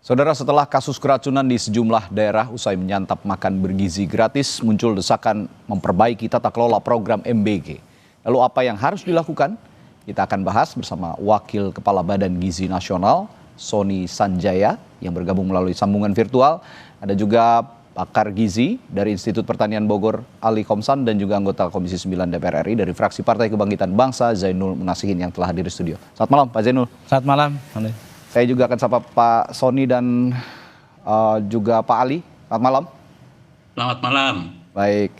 Saudara, setelah kasus keracunan di sejumlah daerah usai menyantap makan bergizi gratis, muncul desakan memperbaiki tata kelola program MBG. Lalu apa yang harus dilakukan? Kita akan bahas bersama Wakil Kepala Badan Gizi Nasional, Sony Sanjaya, yang bergabung melalui sambungan virtual. Ada juga pakar gizi dari Institut Pertanian Bogor, Ali Komsan, dan juga anggota Komisi 9 DPR RI dari fraksi Partai Kebangkitan Bangsa, Zainul Munasihin, yang telah hadir di studio. Selamat malam, Pak Zainul. Selamat malam. Saya juga akan sapa Pak Sony dan juga Pak Ali. Selamat malam. Selamat malam. Baik,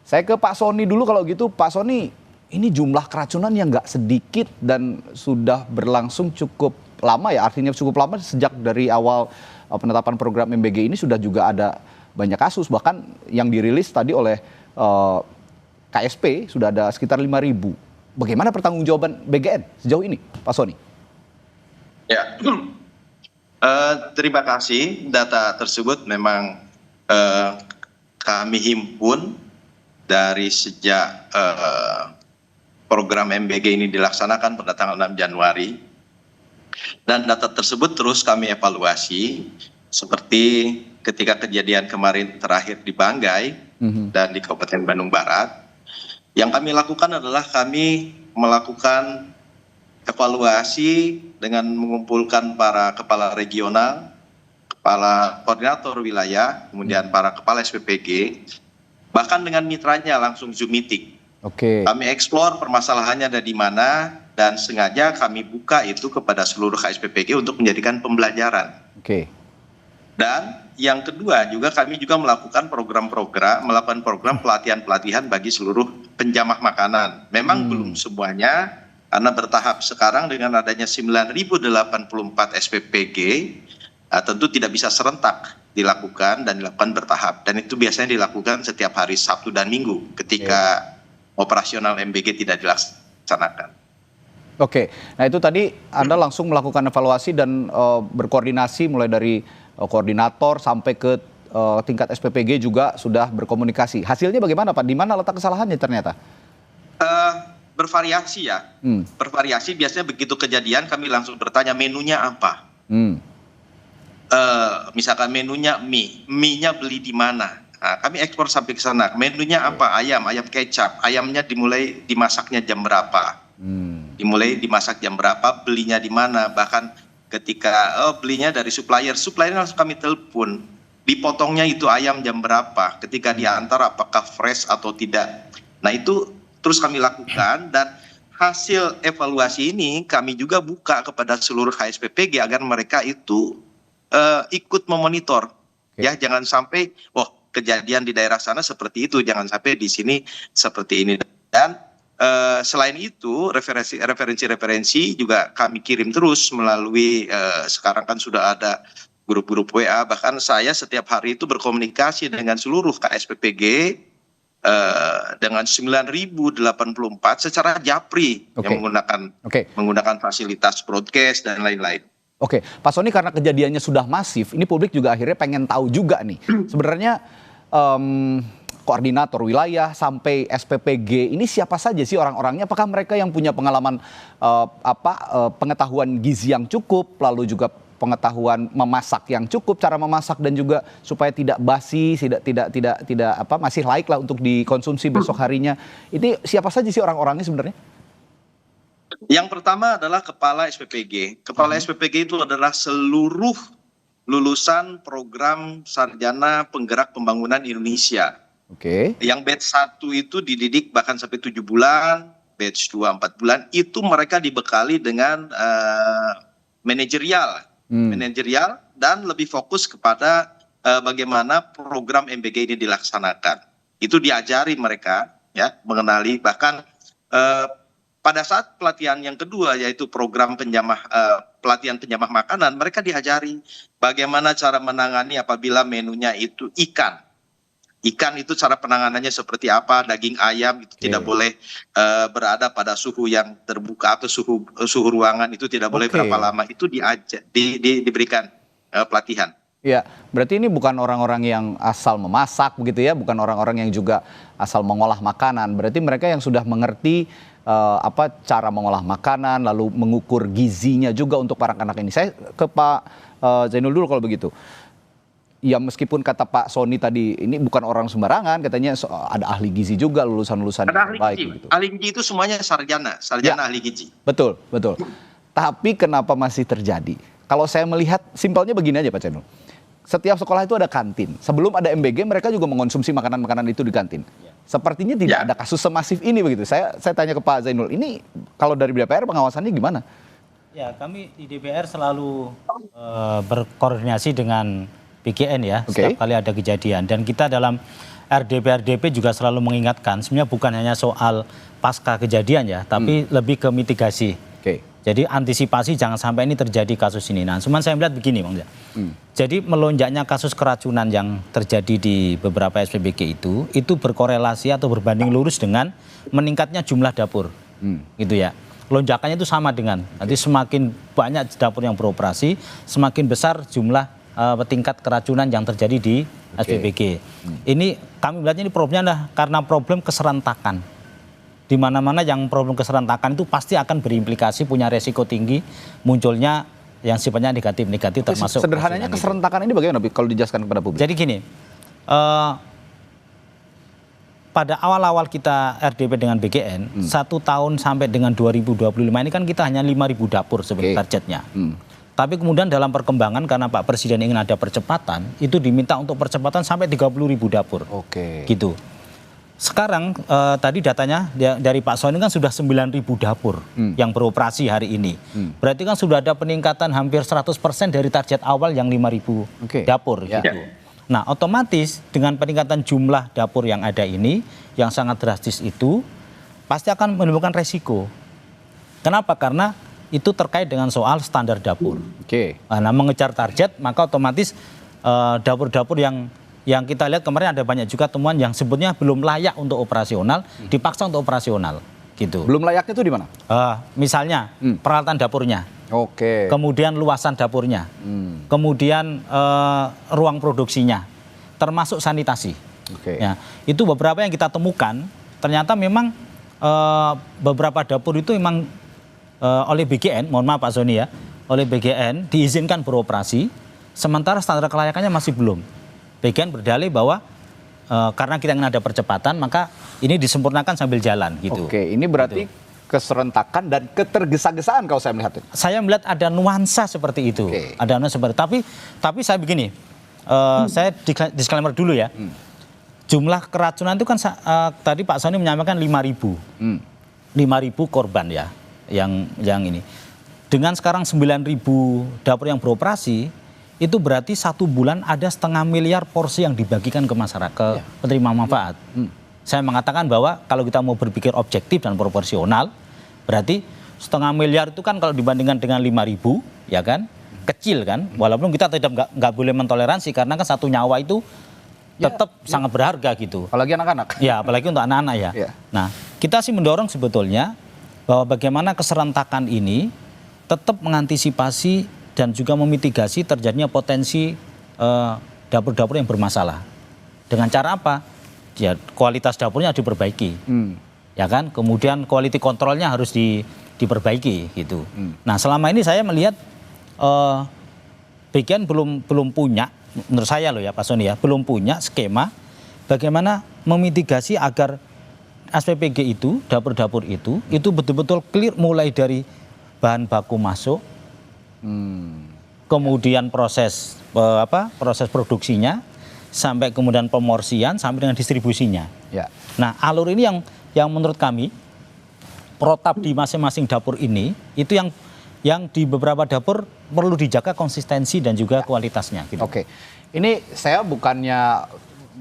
saya ke Pak Sony dulu kalau gitu. Pak Sony, ini jumlah keracunan yang nggak sedikit dan sudah berlangsung cukup lama ya, artinya cukup lama sejak dari awal penetapan program MBG ini sudah juga ada banyak kasus, bahkan yang dirilis tadi oleh KSP sudah ada sekitar 5.000. Bagaimana pertanggungjawaban BGN sejauh ini, Pak Sony? Ya, terima kasih. Data tersebut memang kami himpun dari sejak program MBG ini dilaksanakan pada tanggal 6 Januari. Dan data tersebut terus kami evaluasi, seperti ketika kejadian kemarin terakhir di Banggai dan di Kabupaten Bandung Barat. Yang kami lakukan adalah kami melakukan evaluasi dengan mengumpulkan para kepala regional, kepala koordinator wilayah, kemudian para kepala SPPG, bahkan dengan mitranya langsung Zoom meeting. Oke. Kami eksplor permasalahannya ada di mana, dan sengaja kami buka itu kepada seluruh KSPPG untuk menjadikan pembelajaran. Oke. Dan yang kedua juga kami juga melakukan melakukan program pelatihan-pelatihan bagi seluruh penjamah makanan. Memang belum semuanya, karena bertahap. Sekarang dengan adanya 9.084 SPPG, tentu tidak bisa serentak dilakukan dan dilakukan bertahap. Dan itu biasanya dilakukan setiap hari Sabtu dan Minggu ketika operasional MBG tidak dilaksanakan. Oke, nah itu tadi Anda langsung melakukan evaluasi dan berkoordinasi mulai dari koordinator sampai ke tingkat SPPG juga sudah berkomunikasi. Hasilnya bagaimana, Pak? Di mana letak kesalahannya ternyata? Bervariasi ya, bervariasi. Biasanya begitu kejadian kami langsung bertanya menunya apa. Misalkan menunya mie-nya beli di mana. Nah, kami ekspor sampai ke sana. Menunya apa? Ayam kecap. Ayamnya dimulai dimasaknya jam berapa? Dimulai dimasak jam berapa? Belinya di mana? Bahkan ketika belinya dari supplier langsung kami telepon. Dipotongnya itu ayam jam berapa? Ketika diantar apakah fresh atau tidak? Nah itu terus kami lakukan, dan hasil evaluasi ini kami juga buka kepada seluruh KSPPG agar mereka itu ikut memonitor. Ya, jangan sampai kejadian di daerah sana seperti itu, jangan sampai di sini seperti ini. Dan selain itu referensi juga kami kirim terus melalui sekarang kan sudah ada grup-grup WA, bahkan saya setiap hari itu berkomunikasi dengan seluruh KSPPG dengan 9.084 secara japri yang menggunakan fasilitas broadcast dan lain-lain. Oke, Pak Sony, karena kejadiannya sudah masif, ini publik juga akhirnya pengen tahu juga nih. Sebenarnya koordinator wilayah sampai SPPG ini siapa saja sih orang-orangnya? Apakah mereka yang punya pengalaman pengetahuan gizi yang cukup, lalu juga pengetahuan memasak yang cukup, cara memasak, dan juga supaya tidak basi, tidak masih laik lah untuk dikonsumsi besok harinya. Ini siapa saja sih orang-orangnya sebenarnya? Yang pertama adalah kepala SPPG. Kepala SPPG itu adalah seluruh lulusan program Sarjana Penggerak Pembangunan Indonesia. Oke. Yang batch 1 itu dididik bahkan sampai 7 bulan, batch 2 4 bulan, itu mereka dibekali dengan manajerial dan lebih fokus kepada bagaimana program MBG ini dilaksanakan. Itu diajari mereka ya, mengenali, bahkan pada saat pelatihan yang kedua yaitu program pelatihan penjamah makanan, mereka diajari bagaimana cara menangani apabila menunya itu ikan itu cara penanganannya seperti apa, daging ayam itu tidak boleh berada pada suhu yang terbuka atau suhu ruangan itu tidak boleh berapa lama, itu diberikan pelatihan. Ya, berarti ini bukan orang-orang yang asal memasak begitu ya, bukan orang-orang yang juga asal mengolah makanan. Berarti mereka yang sudah mengerti cara mengolah makanan, lalu mengukur gizinya juga untuk para anak ini. Saya ke Pak Zainul dulu kalau begitu. Ya meskipun kata Pak Sony tadi ini bukan orang sembarangan, katanya ada ahli gizi juga, lulusan-lulusan Ada ahli baik gizi. gitu. Ahli gizi itu semuanya sarjana ahli gizi. Betul, betul. Tapi kenapa masih terjadi? Kalau saya melihat simpelnya begini aja Pak Zainul. Setiap sekolah itu ada kantin. Sebelum ada MBG mereka juga mengonsumsi makanan-makanan itu di kantin. Sepertinya tidak ada kasus semasif ini begitu. Saya tanya ke Pak Zainul, ini kalau dari DPR pengawasannya gimana? Ya, kami di DPR selalu berkoordinasi dengan BGN ya, setiap kali ada kejadian. Dan kita dalam RDP juga selalu mengingatkan, sebenarnya bukan hanya soal pasca kejadian ya, tapi lebih ke mitigasi. Jadi antisipasi jangan sampai ini terjadi kasus ini. Nah, cuman saya melihat begini Bang. Jadi melonjaknya kasus keracunan yang terjadi di beberapa SPBG itu berkorelasi atau berbanding lurus dengan meningkatnya jumlah dapur. Gitu ya. Lonjakannya itu sama dengan, nanti semakin banyak dapur yang beroperasi, semakin besar jumlah tingkat keracunan yang terjadi di SPBG. Ini kami melihatnya ini problemnya adalah karena problem keserentakan. Di mana-mana yang problem keserentakan itu pasti akan berimplikasi, punya resiko tinggi munculnya yang sifatnya negatif-negatif termasuk. Sederhananya keserentakan ini bagaimana kalau dijelaskan kepada publik? Jadi gini, pada awal-awal kita RDP dengan BGN, 1 tahun sampai dengan 2025 ini kan kita hanya 5.000 dapur sebagai targetnya. Tapi kemudian dalam perkembangan karena Pak Presiden ingin ada percepatan, itu diminta untuk percepatan sampai 30.000 dapur. Gitu. Sekarang tadi datanya dari Pak Sony kan sudah 9.000 dapur yang beroperasi hari ini. Berarti kan sudah ada peningkatan hampir 100% dari target awal yang 5.000 dapur. Gitu. Nah, otomatis dengan peningkatan jumlah dapur yang ada ini, yang sangat drastis itu, pasti akan menimbulkan resiko. Kenapa? Karena itu terkait dengan soal standar dapur. Nah, mengejar target, maka otomatis dapur-dapur yang kita lihat kemarin ada banyak juga temuan yang sebetulnya belum layak untuk operasional, dipaksa untuk operasional. Gitu. Belum layaknya itu di mana? Misalnya peralatan dapurnya. Kemudian luasan dapurnya, kemudian ruang produksinya, termasuk sanitasi. Ya, itu beberapa yang kita temukan, ternyata memang beberapa dapur itu memang oleh BGN, mohon maaf Pak Sony ya, oleh BGN diizinkan beroperasi, sementara standar kelayakannya masih belum. BGN berdalih bahwa karena kita ingin ada percepatan, maka ini disempurnakan sambil jalan. Gitu. Ini berarti keserentakan dan ketergesa-gesaan kalau saya melihat itu. Saya melihat ada nuansa seperti itu. Ada nuansa seperti tapi saya begini, saya disclaimer dulu ya. Jumlah keracunan itu kan tadi Pak Sony menyampaikan 5.000 korban ya, yang ini. Dengan sekarang 9.000 dapur yang beroperasi, itu berarti 1 bulan ada 0,5 miliar porsi yang dibagikan ke masyarakat, penerima manfaat. Saya mengatakan bahwa kalau kita mau berpikir objektif dan proporsional, berarti 0,5 miliar itu kan kalau dibandingkan dengan 5.000, ya kan, kecil kan. Walaupun kita nggak boleh mentoleransi karena kan satu nyawa itu tetap sangat berharga gitu. Apalagi anak-anak. Ya, apalagi untuk anak-anak ya. Nah, kita sih mendorong sebetulnya bahwa bagaimana keserentakan ini tetap mengantisipasi dan juga memitigasi terjadinya potensi dapur-dapur yang bermasalah. Dengan cara apa? Ya, kualitas dapurnya diperbaiki, ya kan. Kemudian quality kontrolnya harus diperbaiki, gitu. Nah, selama ini saya melihat BGN belum punya, menurut saya loh ya Pak Sony ya, belum punya skema bagaimana memitigasi agar SPPG itu, dapur-dapur itu betul-betul clear mulai dari bahan baku masuk, kemudian proses produksinya, sampai kemudian pemorsian sampai dengan distribusinya. Nah, alur ini yang menurut kami protap di masing-masing dapur ini itu yang di beberapa dapur perlu dijaga konsistensi dan juga kualitasnya. Gitu. Ini saya bukannya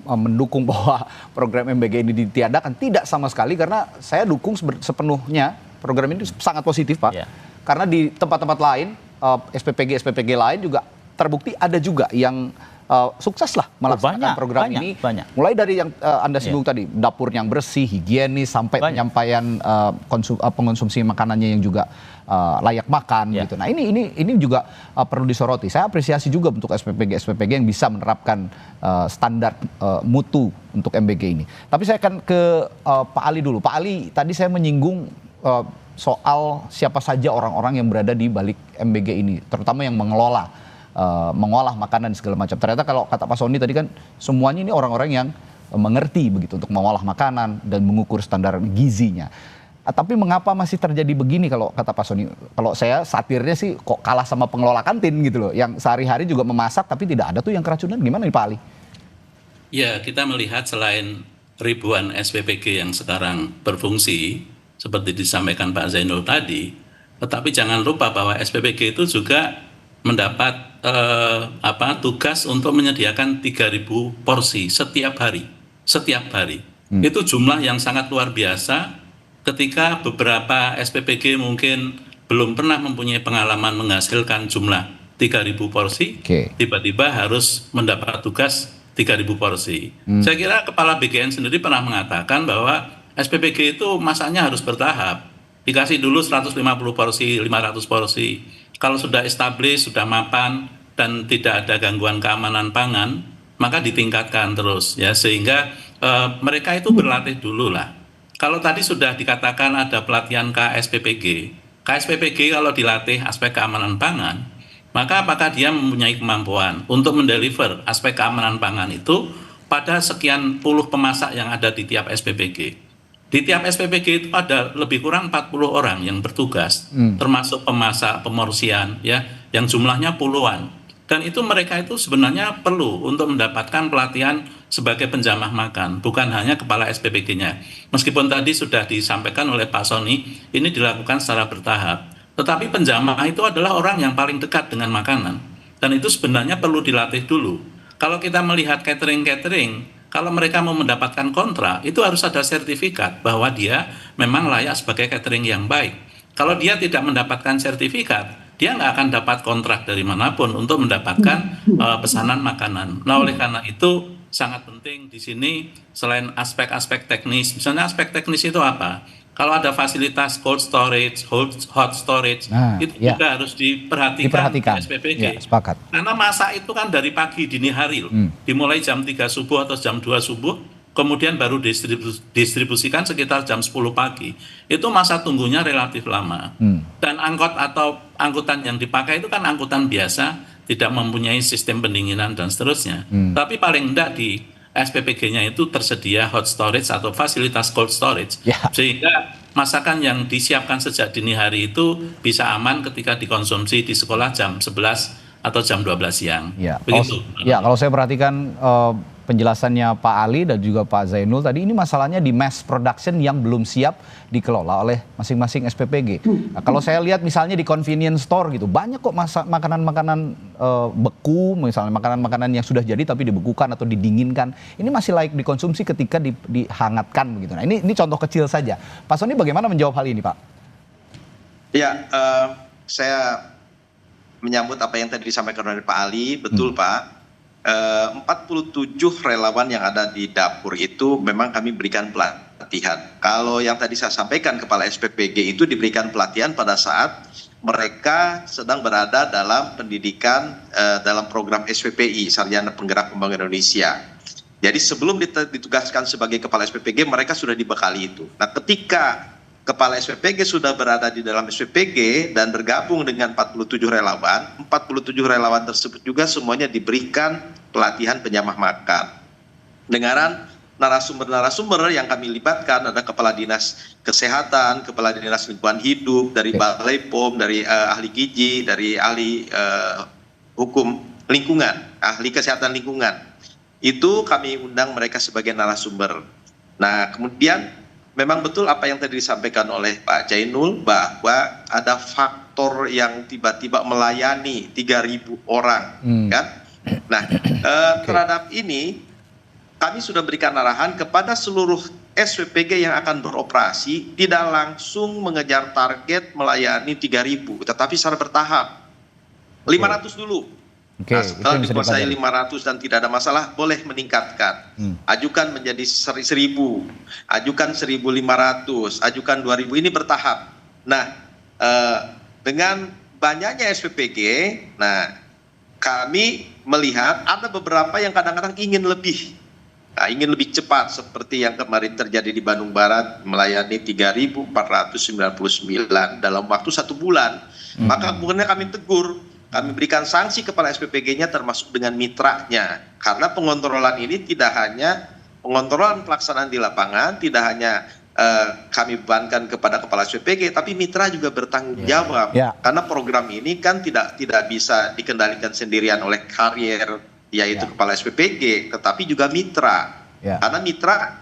mendukung bahwa program MBG ini ditiadakan, tidak sama sekali, karena saya dukung sepenuhnya program ini sangat positif Pak. Karena di tempat-tempat lain SPPG lain juga terbukti ada juga yang sukses lah melaksanakan program ini. Mulai dari yang Anda singgung tadi, dapur yang bersih, higienis, sampai penyampaian pengonsumsi makanannya yang juga layak makan gitu. Nah, ini juga perlu disoroti. Saya apresiasi juga untuk SPPG yang bisa menerapkan standar mutu untuk MBG ini. Tapi saya akan ke Pak Ali dulu. Pak Ali, tadi saya menyinggung soal siapa saja orang-orang yang berada di balik MBG ini, terutama yang mengelola mengolah makanan segala macam. Ternyata kalau kata Pak Sony tadi kan semuanya ini orang-orang yang mengerti begitu untuk mengolah makanan dan mengukur standar gizinya. Tapi mengapa masih terjadi begini kalau kata Pak Sony? Kalau saya satirnya sih kok kalah sama pengelola kantin gitu loh, yang sehari-hari juga memasak tapi tidak ada tuh yang keracunan. Gimana nih Pak Ali? Ya, kita melihat selain ribuan SPPG yang sekarang berfungsi, seperti disampaikan Pak Zainul tadi, tetapi jangan lupa bahwa SPPG itu juga mendapat tugas untuk menyediakan 3.000 porsi setiap hari. Itu jumlah yang sangat luar biasa. Ketika beberapa SPPG mungkin belum pernah mempunyai pengalaman menghasilkan jumlah 3.000 porsi, tiba-tiba harus mendapat tugas 3.000 porsi. Saya kira Kepala BGN sendiri pernah mengatakan bahwa SPPG itu masaknya harus bertahap. Dikasih dulu 150 porsi, 500 porsi. Kalau sudah established, sudah mapan, dan tidak ada gangguan keamanan pangan, maka ditingkatkan terus, ya, sehingga mereka itu berlatih dulu lah. Kalau tadi sudah dikatakan ada pelatihan KSPPG kalau dilatih aspek keamanan pangan, maka apakah dia mempunyai kemampuan untuk mendeliver aspek keamanan pangan itu pada sekian puluh pemasak yang ada di tiap SPPG. Di tiap SPPG itu ada lebih kurang 40 orang yang bertugas, termasuk pemasak, pemorsian, ya, yang jumlahnya puluhan. Dan itu mereka itu sebenarnya perlu untuk mendapatkan pelatihan sebagai penjamah makan, bukan hanya kepala SPPG-nya. Meskipun tadi sudah disampaikan oleh Pak Sony, ini dilakukan secara bertahap. Tetapi penjamah itu adalah orang yang paling dekat dengan makanan. Dan itu sebenarnya perlu dilatih dulu. Kalau kita melihat catering, kalau mereka mau mendapatkan kontrak, itu harus ada sertifikat bahwa dia memang layak sebagai catering yang baik. Kalau dia tidak mendapatkan sertifikat, dia nggak akan dapat kontrak dari manapun untuk mendapatkan pesanan makanan. Nah, oleh karena itu sangat penting di sini selain aspek-aspek teknis. Misalnya aspek teknis itu apa? Kalau ada fasilitas cold storage, hot storage, itu juga harus diperhatikan di SPPG. Ya, sepakat. Karena masak itu kan dari pagi dini hari loh. Dimulai jam 3 subuh atau jam 2 subuh, kemudian baru distribusikan sekitar jam 10 pagi. Itu masa tunggunya relatif lama. Dan angkot atau angkutan yang dipakai itu kan angkutan biasa, tidak mempunyai sistem pendinginan dan seterusnya. Tapi paling enggak di SPPG-nya itu tersedia hot storage atau fasilitas cold storage, sehingga masakan yang disiapkan sejak dini hari itu bisa aman ketika dikonsumsi di sekolah jam 11 atau jam 12 siang. Begitu. Kalau saya perhatikan penjelasannya Pak Ali dan juga Pak Zainul tadi, ini masalahnya di mass production yang belum siap dikelola oleh masing-masing SPPG. Nah, kalau saya lihat misalnya di convenience store gitu, banyak kok makanan-makanan beku, misalnya makanan-makanan yang sudah jadi tapi dibekukan atau didinginkan. Ini masih layak dikonsumsi ketika dihangatkan begitu. Nah, ini contoh kecil saja. Pak Sony bagaimana menjawab hal ini, Pak? Ya, saya menyambut apa yang tadi disampaikan oleh Pak Ali, betul Pak. 47 relawan yang ada di dapur itu memang kami berikan pelatihan. Kalau yang tadi saya sampaikan kepala SPPG itu diberikan pelatihan pada saat mereka sedang berada dalam pendidikan dalam program SPPI, Sarjana Penggerak Pembangunan Indonesia. Jadi sebelum ditugaskan sebagai kepala SPPG mereka sudah dibekali itu. Nah, ketika kepala SPPG sudah berada di dalam SPPG dan bergabung dengan 47 relawan tersebut juga semuanya diberikan pelatihan penjamah makan. Dengaran narasumber yang kami libatkan ada Kepala Dinas Kesehatan, Kepala Dinas Lingkungan Hidup, dari Balai POM, dari ahli gizi, dari ahli hukum lingkungan, ahli kesehatan lingkungan. Itu kami undang mereka sebagai narasumber. Nah, kemudian memang betul apa yang tadi disampaikan oleh Pak Zainul bahwa ada faktor yang tiba-tiba melayani 3.000 orang, kan? Nah, terhadap ini kami sudah berikan arahan kepada seluruh SPPG yang akan beroperasi tidak langsung mengejar target melayani 3.000, tetapi secara bertahap. 500 dulu. Nah, setelah dikuasai 500 dan tidak ada masalah, boleh meningkatkan. Ajukan menjadi 1.000, ajukan 1.500, ajukan 2.000, ini bertahap. Nah, dengan banyaknya SPPG, nah kami melihat ada beberapa yang kadang-kadang ingin lebih. Nah, ingin lebih cepat seperti yang kemarin terjadi di Bandung Barat melayani 3.499 dalam waktu 1 bulan. Maka kemudian kami tegur, Kami berikan sanksi kepala SPPG-nya termasuk dengan mitranya. Karena pengontrolan ini tidak hanya pengontrolan pelaksanaan di lapangan, tidak hanya kami bebankan kepada kepala SPPG, tapi mitra juga bertanggung jawab. Karena program ini kan tidak bisa dikendalikan sendirian oleh karier, yaitu kepala SPPG, tetapi juga mitra. Karena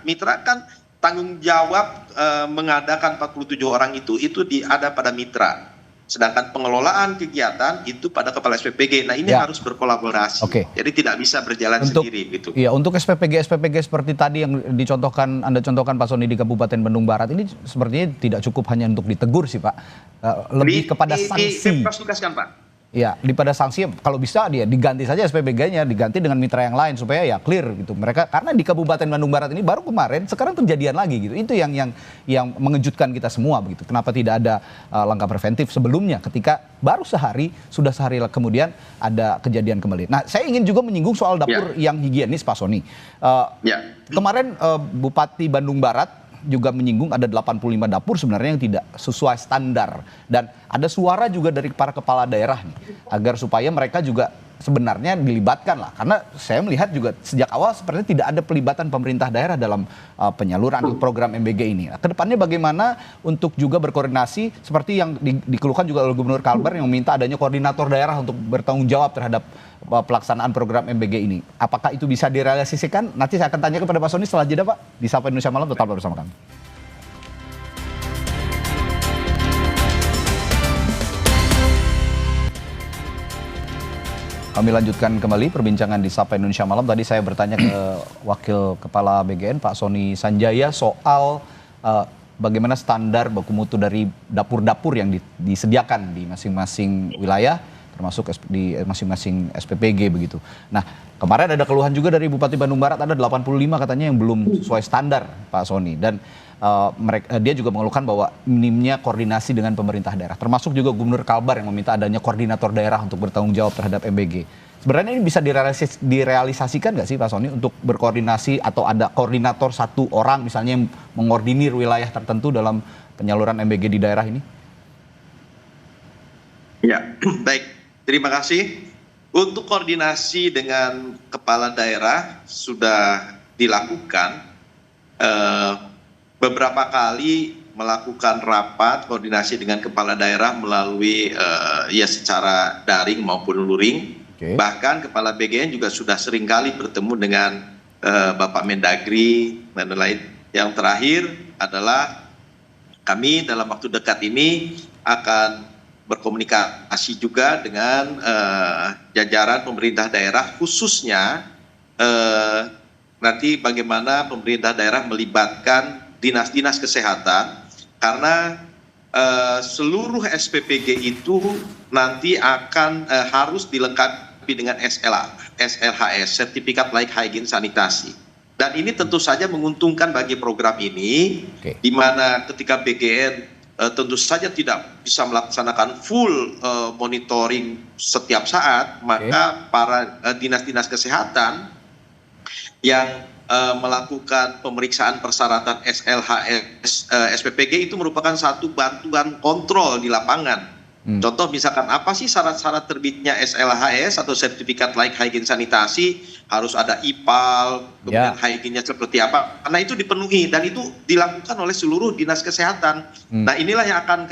mitra kan tanggung jawab mengadakan 47 orang itu ada pada mitra. Sedangkan pengelolaan kegiatan itu pada kepala SPPG. Nah ini harus berkolaborasi. Jadi tidak bisa berjalan sendiri gitu. Iya, untuk SPPG seperti tadi yang Anda contohkan Pak Sony di Kabupaten Bandung Barat ini sepertinya tidak cukup hanya untuk ditegur sih Pak. Lebih kepada sanksi. Tugaskan Pak. Ya, daripada sanksi kalau bisa dia diganti saja SPPG-nya, diganti dengan mitra yang lain supaya ya clear gitu. Mereka karena di Kabupaten Bandung Barat ini baru kemarin, sekarang kejadian lagi gitu. Itu yang mengejutkan kita semua begitu. Kenapa tidak ada langkah preventif sebelumnya ketika baru sudah sehari kemudian ada kejadian kembali. Nah, saya ingin juga menyinggung soal dapur yang higienis Pak Sony. Kemarin Bupati Bandung Barat juga menyinggung ada 85 dapur sebenarnya yang tidak sesuai standar, dan ada suara juga dari para kepala daerah nih agar supaya mereka juga sebenarnya dilibatkan lah, karena saya melihat juga sejak awal sepertinya tidak ada pelibatan pemerintah daerah dalam penyaluran program MBG ini. Kedepannya bagaimana untuk juga berkoordinasi seperti yang dikeluhkan juga oleh Gubernur Kalbar yang meminta adanya koordinator daerah untuk bertanggung jawab terhadap pelaksanaan program MBG ini. Apakah itu bisa direalisasikan? Nanti saya akan tanya kepada Pak Sony setelah jeda Pak. Di Sapa Indonesia Malam tetap bersama kami. Kami lanjutkan kembali perbincangan di Sapa Indonesia Malam. Tadi saya bertanya ke Wakil Kepala BGN Pak Sony Sanjaya soal bagaimana standar baku mutu dari dapur-dapur yang disediakan di masing-masing wilayah, termasuk di masing-masing SPPG begitu. Nah, kemarin ada keluhan juga dari Bupati Bandung Barat, ada 85 katanya yang belum sesuai standar Pak Sony. Dan dia juga mengeluhkan bahwa minimnya koordinasi dengan pemerintah daerah. Termasuk juga Gubernur Kalbar yang meminta adanya koordinator daerah untuk bertanggung jawab terhadap MBG. Sebenarnya ini bisa direalisasikan nggak sih Pak Sony untuk berkoordinasi atau ada koordinator satu orang misalnya yang mengordinir wilayah tertentu dalam penyaluran MBG di daerah ini? Ya, baik. Terima kasih. Untuk koordinasi dengan kepala daerah sudah dilakukan, beberapa kali melakukan rapat koordinasi dengan kepala daerah melalui secara daring maupun luring. Bahkan kepala BGN juga sudah seringkali bertemu dengan Bapak Mendagri dan lain. Yang terakhir adalah kami dalam waktu dekat ini akan berkomunikasi juga dengan jajaran pemerintah daerah, khususnya nanti bagaimana pemerintah daerah melibatkan dinas-dinas kesehatan, karena seluruh SPPG itu nanti akan harus dilengkapi dengan SLHS, Sertifikat Layak Hygiene Sanitasi. Dan ini tentu saja menguntungkan bagi program ini, di mana ketika BGN tentu saja tidak bisa melaksanakan full monitoring setiap saat, maka para dinas-dinas kesehatan yang melakukan pemeriksaan persyaratan SLHS SPPG itu merupakan satu bantuan kontrol di lapangan. Contoh misalkan apa sih syarat-syarat terbitnya SLHS atau Sertifikat Layak Hygiene Sanitasi, harus ada IPAL, kemudian hygiene-nya seperti apa. Karena itu dipenuhi dan itu dilakukan oleh seluruh dinas kesehatan. Nah, inilah yang akan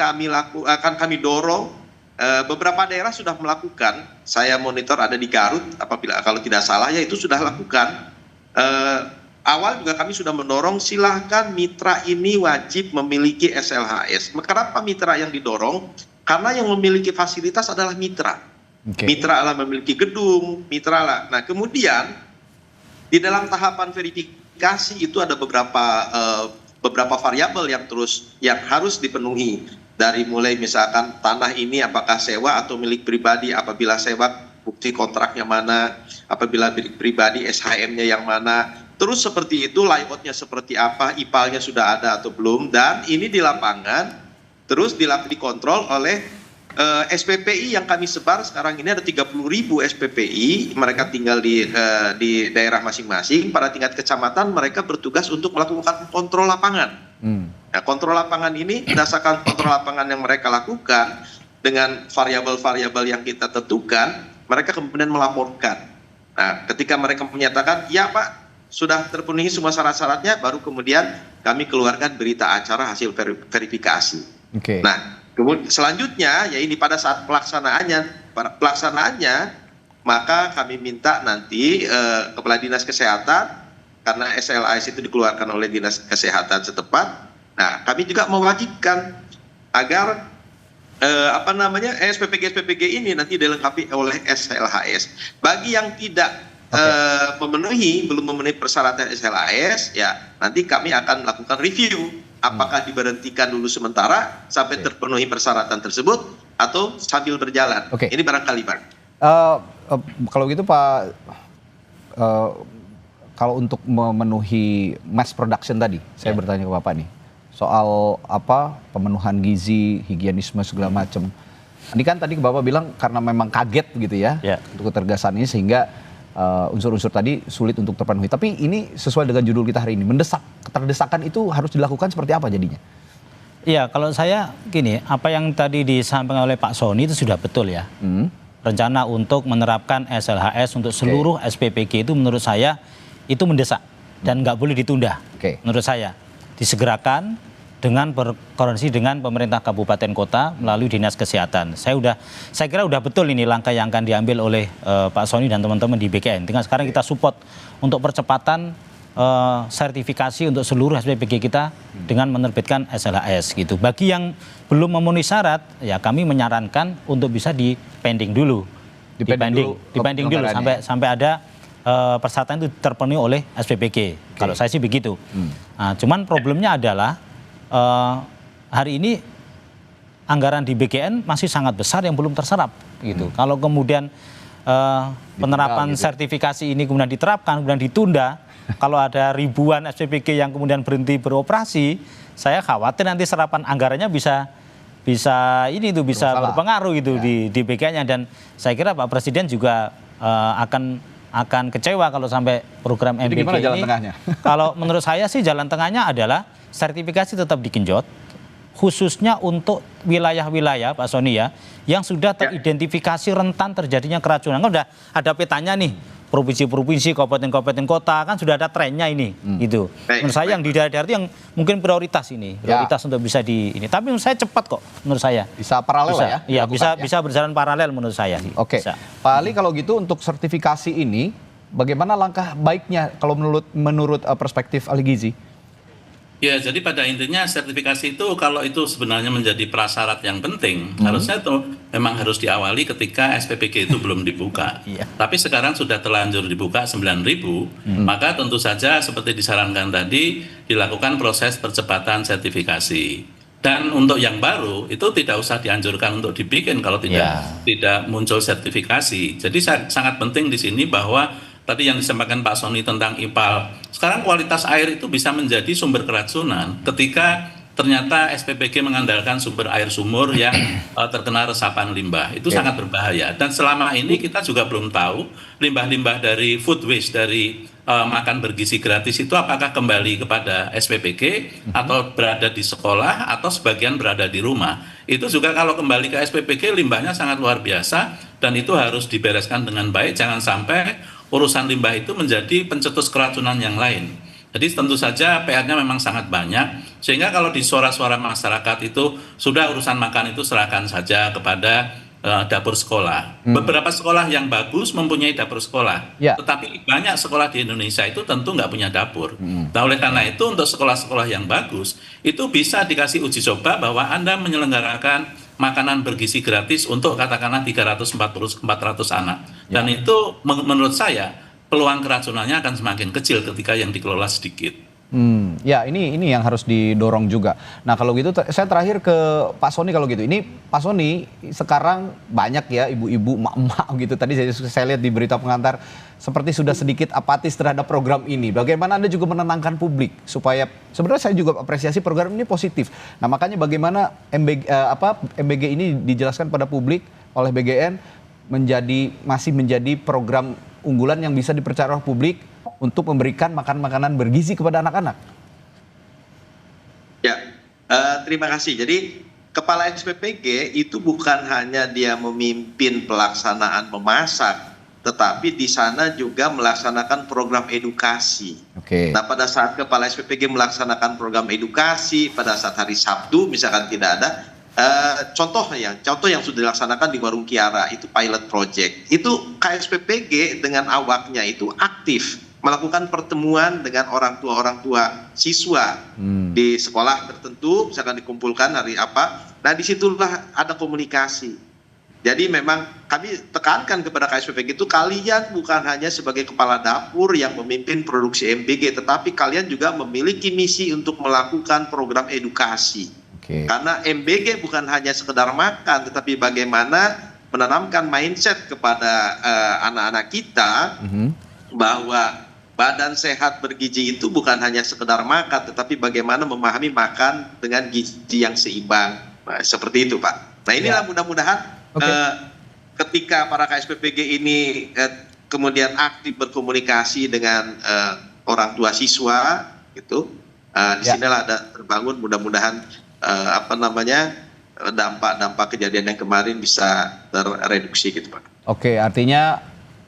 kami dorong. Beberapa daerah sudah melakukan. Saya monitor ada di Garut, kalau tidak salah ya itu sudah lakukan. Awal juga kami sudah mendorong silahkan mitra ini wajib memiliki SLHS. Kenapa mitra yang didorong? Karena yang memiliki fasilitas adalah mitra. Mitra lah memiliki gedung, mitra lah. Nah, kemudian di dalam tahapan verifikasi itu ada beberapa variabel yang harus dipenuhi. Dari mulai misalkan tanah ini apakah sewa atau milik pribadi, apabila sewa bukti kontraknya mana, apabila milik pribadi SHM-nya yang mana. Terus seperti itu, layout-nya seperti apa, IPAL-nya sudah ada atau belum, dan ini di lapangan terus dikontrol oleh SPPI yang kami sebar sekarang ini ada 30.000 SPPI, mereka tinggal di daerah masing-masing. Pada tingkat kecamatan mereka bertugas untuk melakukan kontrol lapangan. Nah, kontrol lapangan ini berdasarkan kontrol lapangan yang mereka lakukan, dengan variabel-variabel yang kita tentukan, mereka kemudian melaporkan. Nah, ketika mereka menyatakan, ya Pak, sudah terpenuhi semua syarat-syaratnya, baru kemudian kami keluarkan berita acara hasil verifikasi. Oke. Nah, kemudian selanjutnya, ya ini pada saat pelaksanaannya, maka kami minta nanti Kepala Dinas Kesehatan, karena SLAS itu dikeluarkan oleh Dinas Kesehatan setempat. Nah, kami juga mewajibkan agar SPPG ini nanti dilengkapi oleh SLHS. Bagi yang tidak belum memenuhi persyaratan SLHS, ya nanti kami akan melakukan review apakah diberhentikan dulu sementara sampai terpenuhi persyaratan tersebut atau sambil berjalan. Ini barangkali Pak. Kalau gitu Pak, kalau untuk memenuhi mass production tadi, saya bertanya ke Bapak nih, soal pemenuhan gizi, higienisme segala macam. Ini kan tadi Bapak bilang karena memang kaget gitu ya, untuk ketergasan ini sehingga unsur-unsur tadi sulit untuk terpenuhi. Tapi ini sesuai dengan judul kita hari ini, mendesak. Keterdesakan itu harus dilakukan seperti apa jadinya? Iya, kalau saya gini, apa yang tadi disampaikan oleh Pak Sony itu sudah betul ya. Rencana untuk menerapkan SLHS untuk seluruh SPPG itu menurut saya itu mendesak dan nggak boleh ditunda. Menurut saya disegerakan dengan berkoordinasi dengan pemerintah kabupaten kota melalui dinas kesehatan. Saya kira udah betul ini langkah yang akan diambil oleh Pak Sony dan teman-teman di BKN. Tinggal sekarang kita support untuk percepatan sertifikasi untuk seluruh SPPG kita dengan menerbitkan SLHS gitu. Bagi yang belum memenuhi syarat, ya kami menyarankan untuk bisa dipending dulu, dipending dulu sampai ada persyaratan itu terpenuhi oleh SPPG. Kalau saya sih begitu. Nah, cuman problemnya adalah hari ini anggaran di BKN masih sangat besar yang belum terserap gitu. Kalau kemudian penerapan sertifikasi ini kemudian diterapkan, kemudian ditunda, kalau ada ribuan SPPG yang kemudian berhenti beroperasi, saya khawatir nanti serapan anggarannya bisa berpengaruh gitu di BKN-nya. Dan saya kira Pak Presiden juga akan kecewa kalau sampai program MBG gimana jalan ini. Tengahnya? Kalau menurut saya sih jalan tengahnya adalah sertifikasi tetap digenjot, khususnya untuk wilayah-wilayah Pak Sony ya, yang sudah teridentifikasi rentan terjadinya keracunan. Kan udah ada petanya nih, provinsi-provinsi, kabupaten-kabupaten kota, kan sudah ada trennya ini, gitu. Menurut saya yang di daerah-daerah itu yang mungkin prioritas ini, prioritas untuk bisa di ini. Tapi menurut saya cepat kok, menurut saya. Bisa paralel ya? Iya, bisa berjalan paralel menurut saya. Oke, Pak Ali, kalau gitu untuk sertifikasi ini, bagaimana langkah baiknya kalau menurut perspektif ahli gizi? Ya, jadi pada intinya sertifikasi itu kalau itu sebenarnya menjadi prasyarat yang penting, harusnya itu memang harus diawali ketika SPPG itu belum dibuka. Tapi sekarang sudah terlanjur dibuka 9.000, maka tentu saja seperti disarankan tadi dilakukan proses percepatan sertifikasi. Dan untuk yang baru itu tidak usah dianjurkan untuk dibikin kalau tidak muncul sertifikasi. Jadi sangat penting di sini bahwa tadi yang disampaikan Pak Sony tentang IPAL, sekarang kualitas air itu bisa menjadi sumber keracunan ketika ternyata SPPG mengandalkan sumber air sumur yang terkena resapan limbah. Itu sangat berbahaya. Dan selama ini kita juga belum tahu limbah-limbah dari food waste, dari makan bergizi gratis itu apakah kembali kepada SPPG atau berada di sekolah atau sebagian berada di rumah. Itu juga kalau kembali ke SPPG limbahnya sangat luar biasa dan itu harus dibereskan dengan baik. Jangan sampai urusan limbah itu menjadi pencetus keracunan yang lain. Jadi tentu saja PR-nya memang sangat banyak, sehingga kalau di suara-suara masyarakat itu sudah urusan makan itu serahkan saja kepada dapur sekolah. Beberapa sekolah yang bagus mempunyai dapur sekolah, tetapi banyak sekolah di Indonesia itu tentu nggak punya dapur. Nah, oleh karena itu untuk sekolah-sekolah yang bagus, itu bisa dikasih uji coba bahwa Anda menyelenggarakan makanan bergizi gratis untuk katakanlah 340-400 anak. Dan itu menurut saya peluang keracunannya akan semakin kecil ketika yang dikelola sedikit. Ya ini yang harus didorong juga. Nah kalau gitu saya terakhir ke Pak Sony kalau gitu. Ini Pak Sony sekarang banyak ya ibu-ibu, emak-emak gitu. Tadi saya lihat di berita pengantar seperti sudah sedikit apatis terhadap program ini. Bagaimana Anda juga menenangkan publik supaya sebenarnya saya juga apresiasi program ini positif. Nah makanya bagaimana MBG ini dijelaskan pada publik oleh BGN masih menjadi program unggulan yang bisa dipercaya oleh publik untuk memberikan makanan bergizi kepada anak-anak. Ya, terima kasih. Jadi kepala SPPG itu bukan hanya dia memimpin pelaksanaan memasak, tetapi di sana juga melaksanakan program edukasi. Oke. Nah, pada saat kepala SPPG melaksanakan program edukasi, pada saat hari Sabtu misalkan tidak ada, contoh yang sudah dilaksanakan di Warung Kiara itu pilot project. Itu KSPPG dengan awaknya itu aktif melakukan pertemuan dengan orang tua siswa di sekolah tertentu, misalkan dikumpulkan hari apa. Nah, disitulah ada komunikasi. Jadi memang kami tekankan kepada KSPPG itu, kalian bukan hanya sebagai kepala dapur yang memimpin produksi MBG, tetapi kalian juga memiliki misi untuk melakukan program edukasi. Oke. Karena MBG bukan hanya sekedar makan, tetapi bagaimana menanamkan mindset kepada anak-anak kita bahwa badan sehat bergizi itu bukan hanya sekedar makan, tetapi bagaimana memahami makan dengan gizi yang seimbang. Nah, seperti itu, Pak. Nah, inilah mudah-mudahan ketika para KSPPG ini kemudian aktif berkomunikasi dengan orang tua siswa, gitu, disinilah ada terbangun mudah-mudahan dampak kejadian yang kemarin bisa terreduksi, gitu, Pak. Oke, artinya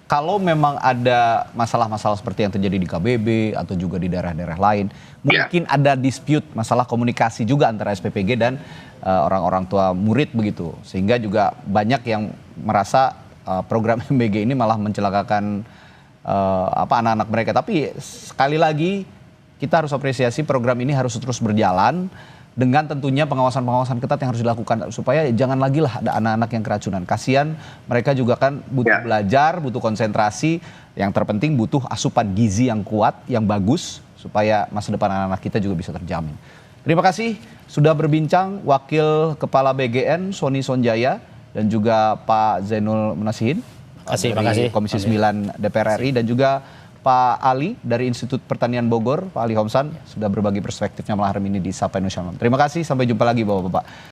kalau memang ada masalah-masalah seperti yang terjadi di KBB atau juga di daerah-daerah lain, mungkin ada dispute masalah komunikasi juga antara SPPG dan orang-orang tua murid begitu. Sehingga juga banyak yang merasa program MBG ini malah mencelakakan anak-anak mereka. Tapi sekali lagi kita harus apresiasi program ini harus terus berjalan dengan tentunya pengawasan-pengawasan ketat yang harus dilakukan supaya jangan lagi lah ada anak-anak yang keracunan. Kasihan mereka juga kan butuh belajar, butuh konsentrasi, yang terpenting butuh asupan gizi yang kuat, yang bagus supaya masa depan anak-anak kita juga bisa terjamin. Terima kasih sudah berbincang Wakil Kepala BGN Sony Sonjaya dan juga Pak Zainul Munasihin dari Komisi 9 DPR RI dan juga Pak Ali dari Institut Pertanian Bogor, Pak Ali Homsan sudah berbagi perspektifnya malam hari ini di Sapa Indonesia Malam. Terima kasih, sampai jumpa lagi Bapak-Bapak.